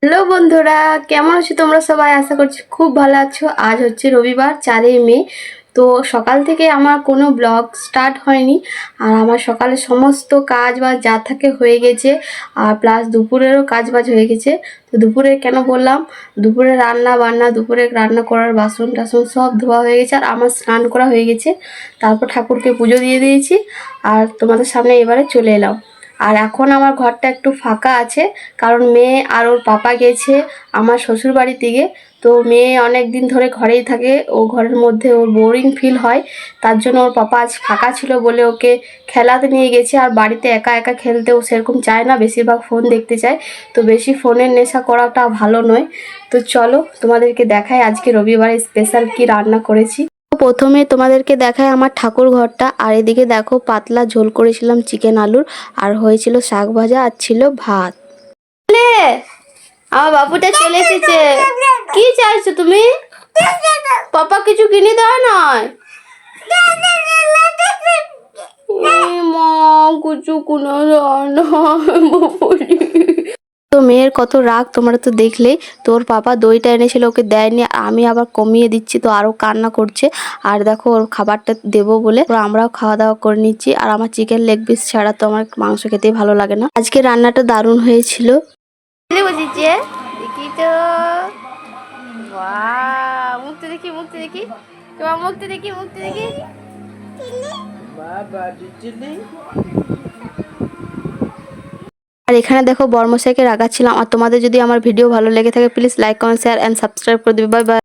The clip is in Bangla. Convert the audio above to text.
হ্যালো বন্ধুরা, কেমন আছো তোমরা সবাই? আশা করছি খুব ভালো আছো। আজ হচ্ছে রবিবার 4 মে। তো সকাল থেকে আমার কোনো ব্লগ স্টার্ট হয়নি। আর আমার সকালে সমস্ত কাজ বাজ যা থাকে হয়ে গেছে। আর প্লাস দুপুরেরও কাজ বাজ হয়ে গেছে। তো দুপুরে কেন বললাম, দুপুরে রান্না বান্না, দুপুরে রান্না করার বাসন টাসন সব ধোয়া হয়ে গেছে। আর আমার স্নান করা হয়ে গেছে। তারপর ঠাকুরকে পুজো দিয়ে দিয়েছি। আর তোমাদের সামনে এবারে চলে এলাম। আর এখন আমার ঘরটা একটু ফাঁকা আছে, কারণ মেয়ে আর ওর পাপা গেছে আমার শ্বশুর বাড়ির দিকে। তো মেয়ে অনেক দিন ধরে ঘরেই থাকে, ও ঘরের মধ্যে ওর বোরিং ফিল হয়। তার জন্য ওর পাপা আজ ফাঁকা ছিল বলে ওকে খেলাতে নিয়ে গেছে। আর বাড়িতে একা একা খেলতে ও সেরকম চায় না, বেশিরভাগ ফোন দেখতে চায়। তো বেশি ফোনের নেশা করাটা ভালো নয়। তো চলো তোমাদেরকে দেখাই আজকে রবিবারে স্পেশাল কি রান্না করেছি। প্রথমে তোমাদেরকে দেখায় আমার ঠাকুর ঘরটা। আর এদিকে দেখো পাতলা ঝোল করেছিলাম চিকেন আলুর, আর হয়েছিল শাক ভাজা, আর ছিল ভাত। আমার বাবুটা চলে এসেছে। কি চাইছো তুমি? পাপা কিছু কিনে দেয় নয়। কিছু কোনো তো মেয়ের কত রাগ তোমরা তো দেখলেই। তোর পাপা দইটা এনেছিল, ওকে দেয়নি, আমি আবার কমিয়ে দিচ্ছি তো আরো কান্না করছে। আর দেখো ওর খাবারটা দেবো বলে আমরাও খাওয়া দাওয়া করে নিচ্ছি। আর আমার চিকেন লেগ পিস ছাড়া তো আমার মাংস খেতেই ভালো লাগে না। আজকে রান্নাটা দারুণ হয়েছিল। বসেছে দেখি তো, মুখতে দেখি, মুখতে দেখি, তোমার মুখতে দেখি, মুখতে দেখি। আর এখানে দেখো বর্মশাইকে রাগাচ্ছিলাম। আর তোমাদের যদি আমার ভিডিও ভালো লেগে থাকে please like comment share and subscribe করে দিবে। Bye by.